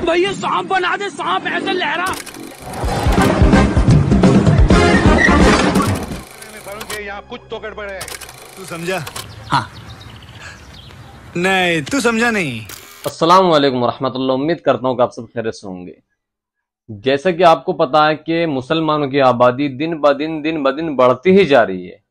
भैया सांप बना दे, सांप ऐसे लहरा। यहाँ कुछ तो गड़बड़ है। तू समझा? हाँ। नहीं, तू समझा नहीं। अस्सलाम वालेकुम वरहमतुल्लाह। उम्मीद करता हूँ कि आप सब खैरियत से होंगे। जैसा कि आपको पता है कि मुसलमानों की आबादी दिन ब दिन बढ़ती ही जा रही है।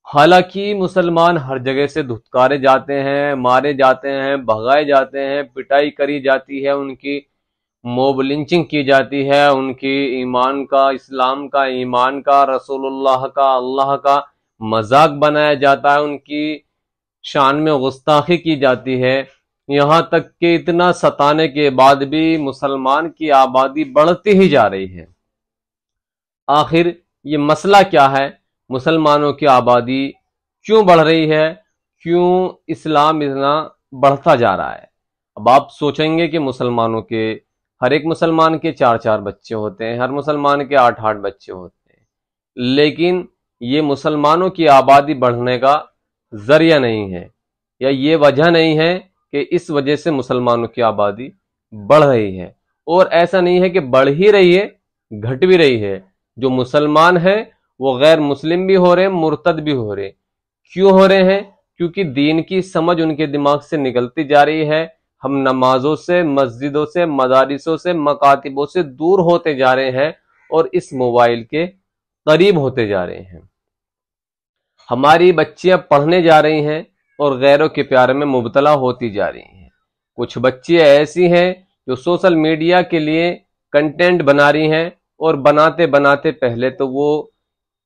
हालांकि मुसलमान हर जगह से धुतकारे जाते हैं, मारे जाते हैं, भगाए जाते हैं, पिटाई करी जाती है, उनकी मोब लिंचिंग की जाती है, उनकी ईमान का, इस्लाम का, ईमान का, रसूलुल्लाह का, अल्लाह का मजाक बनाया जाता है, उनकी शान में गुस्ताखी की जाती है। यहाँ तक कि इतना सताने के बाद भी मुसलमान की आबादी बढ़ती ही जा रही है। आखिर ये मसला क्या है? मुसलमानों की आबादी क्यों बढ़ रही है? क्यों इस्लाम इतना बढ़ता जा रहा है? अब आप सोचेंगे कि मुसलमानों के, हर एक मुसलमान के 4-4 बच्चे होते हैं, हर मुसलमान के 8-8 बच्चे होते हैं, लेकिन ये मुसलमानों की आबादी बढ़ने का जरिया नहीं है, या ये वजह नहीं है कि इस वजह से मुसलमानों की आबादी बढ़ रही है। और ऐसा नहीं है कि बढ़ ही रही है, घट भी रही है। जो मुसलमान है वो गैर मुस्लिम भी हो रहे हैं, मुर्तद भी हो रहे हैं। क्यों हो रहे हैं? क्योंकि दीन की समझ उनके दिमाग से निकलती जा रही है। हम नमाजों से, मस्जिदों से, मदारिसों से, मकातिबों से दूर होते जा रहे हैं और इस मोबाइल के करीब होते जा रहे हैं। हमारी बच्चियां पढ़ने जा रही हैं और गैरों के प्यार में मुबतला होती जा रही हैं। कुछ बच्चियां ऐसी हैं जो सोशल मीडिया के लिए कंटेंट बना रही हैं और बनाते बनाते पहले तो वो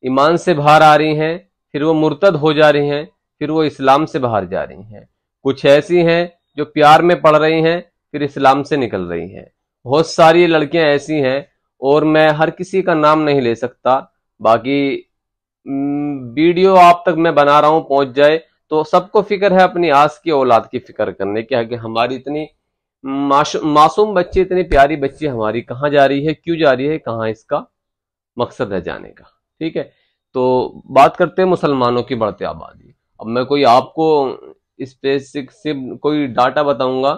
ईमान से बाहर आ रही हैं, फिर वो मुर्तद हो जा रही हैं, फिर वो इस्लाम से बाहर जा रही हैं। कुछ ऐसी हैं जो प्यार में पड़ रही हैं, फिर इस्लाम से निकल रही हैं। बहुत सारी लड़कियां ऐसी हैं और मैं हर किसी का नाम नहीं ले सकता। बाकी वीडियो आप तक मैं बना रहा हूं, पहुंच जाए तो सबको फिक्र है अपनी आस की औलाद की फिक्र करने की, कि हमारी इतनी मासूम बच्ची, इतनी प्यारी बच्ची हमारी कहाँ जा रही है, क्यों जा रही है, कहाँ इसका मकसद है जाने का। ठीक है, तो बात करते हैं मुसलमानों की बढ़ती आबादी। अब मैं कोई आपको स्पेसिफिक से कोई डाटा बताऊंगा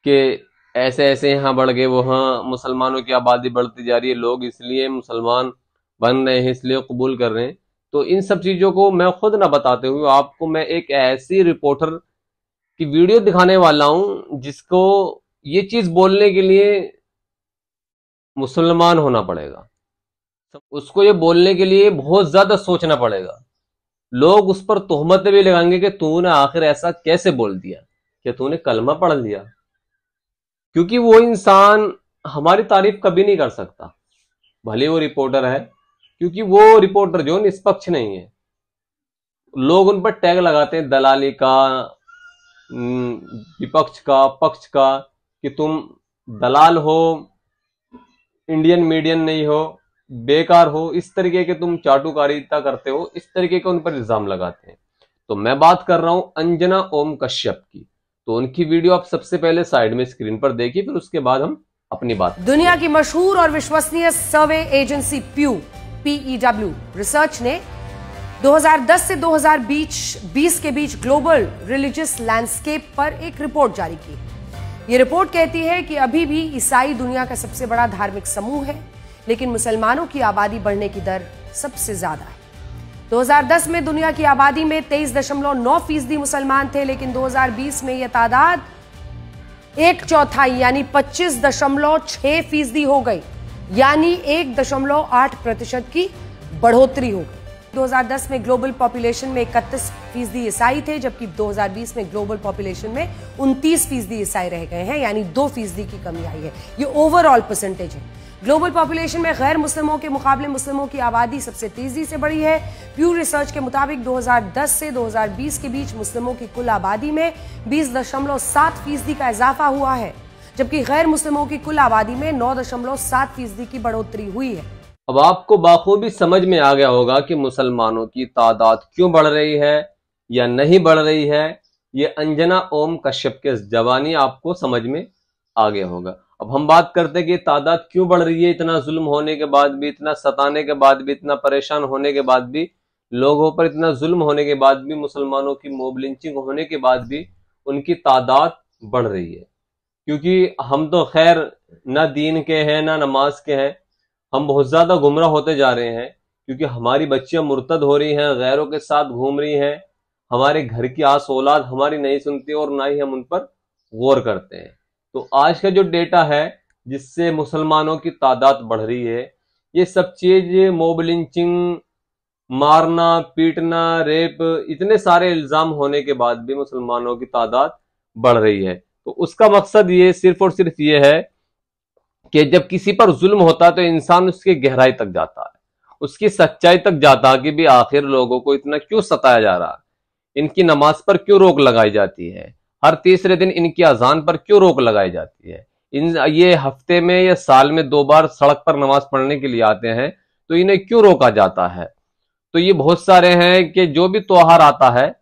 कि ऐसे ऐसे यहाँ बढ़ गए, वो हाँ मुसलमानों की आबादी बढ़ती जा रही है, लोग इसलिए मुसलमान बन रहे हैं, इसलिए कबूल कर रहे हैं, तो इन सब चीजों को मैं खुद ना बताते हुए आपको मैं एक ऐसी रिपोर्टर की वीडियो दिखाने वाला हूं जिसको ये चीज बोलने के लिए मुसलमान होना पड़ेगा। उसको ये बोलने के लिए बहुत ज्यादा सोचना पड़ेगा। लोग उस पर तोहमतें भी लगाएंगे कि तूने आखिर ऐसा कैसे बोल दिया, क्या तूने कलमा पढ़ लिया? क्योंकि वो इंसान हमारी तारीफ कभी नहीं कर सकता, भले वो रिपोर्टर है, क्योंकि वो रिपोर्टर जो निष्पक्ष नहीं है। लोग उन पर टैग लगाते हैं दलाली का, विपक्ष का, पक्ष का, कि तुम दलाल हो, इंडियन मीडियन नहीं हो, बेकार हो, इस तरीके के तुम चाटुकारिता करते हो, इस तरीके के उन पर इल्जाम लगाते हैं। तो मैं बात कर रहा हूं अंजना ओम कश्यप की। तो उनकी वीडियो आप सबसे पहले साइड में स्क्रीन पर देखिए, फिर उसके बाद हम अपनी बात। दुनिया की मशहूर और विश्वसनीय सर्वे एजेंसी PEW रिसर्च ने 2010 से 2020 के बीच ग्लोबल रिलीजियस लैंडस्केप पर एक रिपोर्ट जारी की। ये रिपोर्ट कहती है कि अभी भी ईसाई दुनिया का सबसे बड़ा धार्मिक समूह है, लेकिन मुसलमानों की आबादी बढ़ने की दर सबसे ज्यादा है। 2010 में दुनिया की आबादी में 23.9% मुसलमान थे, लेकिन 2020 में यह तादाद 1/4 यानी 25.6% हो गई, यानी 1.8% की बढ़ोतरी हो गई। 2010 में ग्लोबल पॉपुलेशन में 31% ईसाई थे, जबकि 2020 में ग्लोबल पॉपुलेशन में 29% ईसाई रह गए हैं, यानी 2% की कमी आई है। ये ओवरऑल परसेंटेज है। ग्लोबल पॉपुलेशन में गैर मुस्लिमों के मुकाबले मुस्लिमों की आबादी सबसे तेजी से बढ़ी है। प्यू रिसर्च के मुताबिक 2010 से 2020 के बीच मुस्लिमों की कुल आबादी में 20.7% का इजाफा हुआ है, जबकि गैर मुस्लिमों की कुल आबादी में 9.7% की बढ़ोतरी हुई है। अब आपको बाखूबी समझ में आ गया होगा कि मुसलमानों की तादाद क्यों बढ़ रही है या नहीं बढ़ रही है। ये अंजना ओम कश्यप के जवानी आपको समझ में आ गया होगा। अब हम बात करते हैं कि तादाद क्यों बढ़ रही है। इतना जुल्म होने के बाद भी, इतना सताने के बाद भी, इतना परेशान होने के बाद भी, लोगों पर इतना जुल्म होने के बाद भी, मुसलमानों की मोब लिंचिंग होने के बाद भी उनकी तादाद बढ़ रही है। क्योंकि हम तो खैर ना दीन के हैं ना नमाज के हैं, हम बहुत ज्यादा गुमराह होते जा रहे हैं, क्योंकि हमारी बच्चियां मुर्तद हो रही हैं, गैरों के साथ घूम रही हैं, हमारे घर की आस औलाद हमारी नहीं सुनती और ना ही हम उन पर गौर करते हैं। तो आज का जो डेटा है जिससे मुसलमानों की तादाद बढ़ रही है, ये सब चीज मॉब लिंचिंग, मारना पीटना, रेप, इतने सारे इल्जाम होने के बाद भी मुसलमानों की तादाद बढ़ रही है। तो उसका मकसद ये सिर्फ और सिर्फ ये है कि जब किसी पर जुल्म होता है तो इंसान उसकी गहराई तक जाता है, उसकी सच्चाई तक जाता है कि भी आखिर लोगों को इतना क्यों सताया जा रहा है, इनकी नमाज पर क्यों रोक लगाई जाती है, हर तीसरे दिन इनकी अजान पर क्यों रोक लगाई जाती है, ये हफ्ते में या साल में 2 बार सड़क पर नमाज पढ़ने के लिए आते हैं तो इन्हें क्यों रोका जाता है। तो ये बहुत सारे हैं कि जो भी त्योहार आता है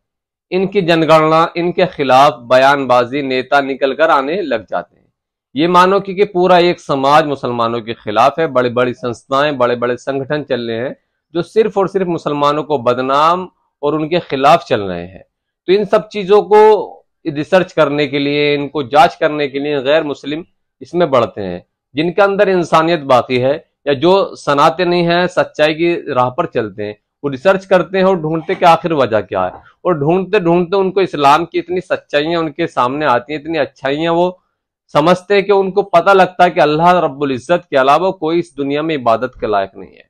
इनकी जनगणना, इनके खिलाफ बयानबाजी नेता निकल कर आने लग जाते हैं। ये मानो कि पूरा एक समाज मुसलमानों के खिलाफ है, बड़ी बड़ी संस्थाएं, बड़े बड़े संगठन चल रहे हैं जो सिर्फ और सिर्फ मुसलमानों को बदनाम और उनके खिलाफ चल रहे हैं। तो इन सब चीजों को रिसर्च करने के लिए, इनको जांच करने के लिए गैर मुस्लिम इसमें बढ़ते हैं, जिनके अंदर इंसानियत बाकी है या जो सनाते नहीं है, सच्चाई की राह पर चलते हैं, वो रिसर्च करते हैं और ढूंढते कि आखिर वजह क्या है, और ढूंढते ढूंढते उनको इस्लाम की इतनी सच्चाइयां उनके सामने आती हैं, इतनी अच्छाइयां वो समझते हैं कि उनको पता लगता है कि अल्लाह रब्बुल इज्जत के अलावा कोई इस दुनिया में इबादत के लायक नहीं है।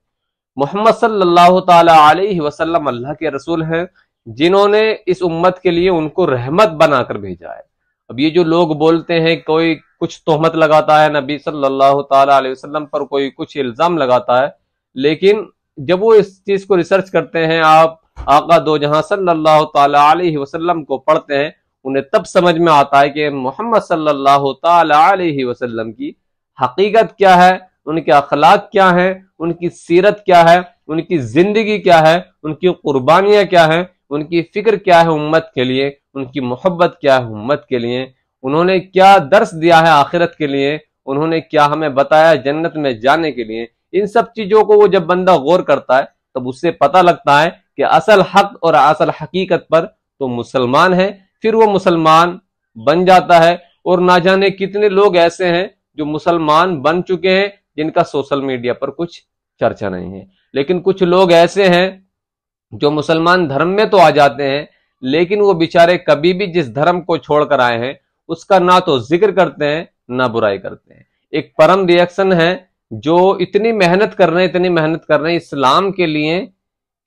मोहम्मद सल्लल्लाहु ताला अलैहि वसल्लम अल्लाह के रसूल हैं, जिन्होंने इस उम्मत के लिए उनको रहमत बनाकर भेजा है। अब ये जो लोग बोलते हैं, कोई कुछ तोहमत लगाता है नबी सल्लल्लाहु ताला अलैहि वसल्लम पर, कोई कुछ इल्जाम लगाता है, लेकिन जब वो इस चीज को रिसर्च करते हैं, आप आका दो जहां सल्लल्लाहु ताला अलैहि वसल्लम को पढ़ते हैं, उन्हें तब समझ में आता है कि मोहम्मद सल्लल्लाहु ताला अलैहि वसल्लम की हकीकत क्या है, उनके अखलाक क्या है, उनकी सीरत क्या है, उनकी जिंदगी क्या है, उनकी कुर्बानियां क्या है, उनकी फिक्र क्या है उम्मत के लिए, उनकी मोहब्बत क्या है उम्मत के लिए, उन्होंने क्या दर्स दिया है आखिरत के लिए, उन्होंने क्या हमें बताया जन्नत में जाने के लिए। इन सब चीजों को वो जब बंदा गौर करता है तब उससे पता लगता है कि असल हक और असल हकीकत पर तो मुसलमान है। फिर वो मुसलमान बन जाता है, और ना जाने कितने लोग ऐसे हैं जो मुसलमान बन चुके हैं जिनका सोशल मीडिया पर कुछ चर्चा नहीं है। लेकिन कुछ लोग ऐसे हैं जो मुसलमान धर्म में तो आ जाते हैं, लेकिन वो बेचारे कभी भी जिस धर्म को छोड़कर आए हैं उसका ना तो जिक्र करते हैं ना बुराई करते हैं। एक परम रिएक्शन है जो इतनी मेहनत कर रहे हैं इस्लाम के लिए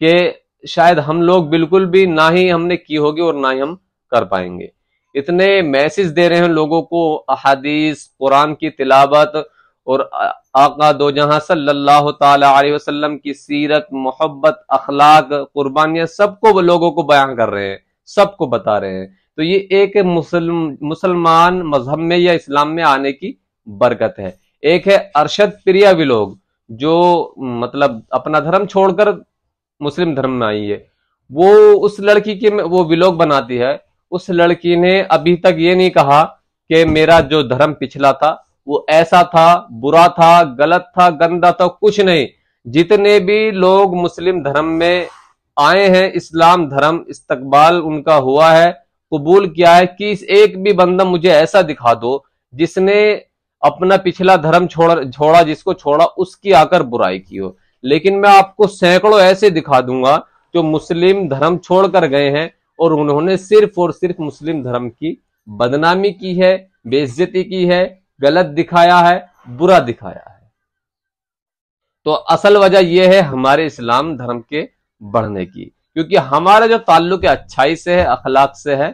कि शायद हम लोग बिल्कुल भी ना ही हमने की होगी और ना ही हम कर पाएंगे। इतने मैसेज दे रहे हैं लोगों को, अहादीस, कुरान की तिलावत और आका दो जहां सल्लल्लाहु ताला अलैहि वसल्लम की सीरत, मोहब्बत, अखलाक, कुर्बानियां सबको वो लोगों को बयान कर रहे हैं, सबको बता रहे हैं। तो ये एक मुसलमान मजहब में या इस्लाम में आने की बरकत है। एक है अरशद प्रिया विलोग, जो मतलब अपना धर्म छोड़कर मुस्लिम धर्म में आई है। वो उस लड़की की वो विलोग बनाती है। उस लड़की ने अभी तक ये नहीं कहा कि मेरा जो धर्म पिछला था वो ऐसा था, बुरा था, गलत था, गंदा था, कुछ नहीं। जितने भी लोग मुस्लिम धर्म में आए हैं, इस्लाम धर्म इस्तकबाल उनका हुआ है, कबूल किया है, कि एक भी बंदा मुझे ऐसा दिखा दो जिसने अपना पिछला धर्म छोड़ा, जिसको छोड़ा उसकी आकर बुराई की हो। लेकिन मैं आपको सैकड़ों ऐसे दिखा दूंगा जो मुस्लिम धर्म छोड़कर गए हैं और उन्होंने सिर्फ और सिर्फ मुस्लिम धर्म की बदनामी की है, बेइज्जती की है, गलत दिखाया है, बुरा दिखाया है। तो असल वजह यह है हमारे इस्लाम धर्म के बढ़ने की, क्योंकि हमारा जो ताल्लुक है अच्छाई से है, अखलाक से है,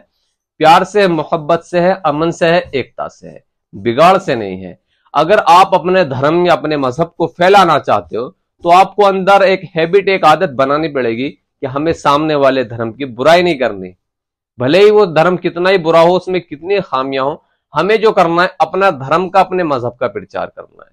प्यार से है, मोहब्बत से है, अमन से है, एकता से है, बिगाड़ से नहीं है। अगर आप अपने धर्म या अपने मजहब को फैलाना चाहते हो तो आपको अंदर एक हैबिट, एक आदत बनानी पड़ेगी कि हमें सामने वाले धर्म की बुराई नहीं करनी। भले ही वो धर्म कितना ही बुरा हो, उसमें कितनी खामियां हो, हमें जो करना है अपना धर्म का, अपने मजहब का प्रचार करना है।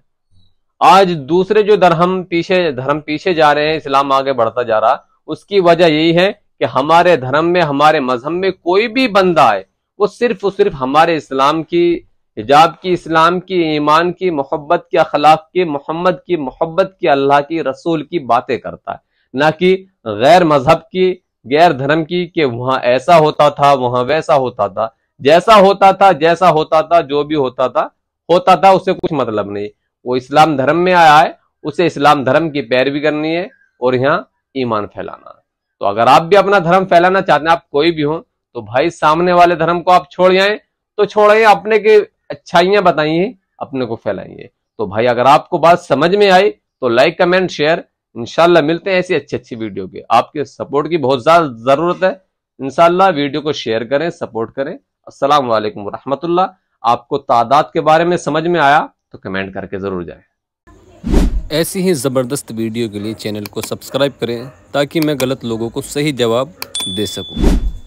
आज दूसरे जो धर्म पीछे जा रहे हैं, इस्लाम आगे बढ़ता जा रहा, उसकी वजह यही है कि हमारे धर्म में, हमारे मजहब में कोई भी बंदा है वो सिर्फ हमारे इस्लाम की, हिजाब की, इस्लाम की, ईमान की, मोहब्बत की, अखलाक की, मोहम्मद की मोहब्बत की, अल्लाह की, रसूल की बातें करता है, ना कि गैर मजहब की, गैर धर्म की, कि वहां ऐसा होता था, वहां वैसा होता था। जैसा होता था जो भी होता था, उससे कुछ मतलब नहीं। वो इस्लाम धर्म में आया है, उसे इस्लाम धर्म की पैरवी करनी है और यहाँ ईमान फैलाना है। तो अगर आप भी अपना धर्म फैलाना चाहते हैं, आप कोई भी हो, तो भाई सामने वाले धर्म को आप छोड़ आए तो छोड़िए, अपने के अच्छाइयां बताइए, अपने को फैलाइए। तो भाई अगर आपको बात समझ में आई तो लाइक कमेंट शेयर, इंशाल्लाह मिलते हैं ऐसी अच्छी वीडियो के। आपके सपोर्ट की बहुत ज्यादा जरूरत है, इंशाल्लाह वीडियो को शेयर करें, सपोर्ट करें। अस्सलाम वालेकुम रहमतुल्लाह। आपको तादाद के बारे में समझ में आया तो कमेंट करके जरूर जाएं। ऐसी ही ज़बरदस्त वीडियो के लिए चैनल को सब्सक्राइब करें ताकि मैं गलत लोगों को सही जवाब दे सकूं।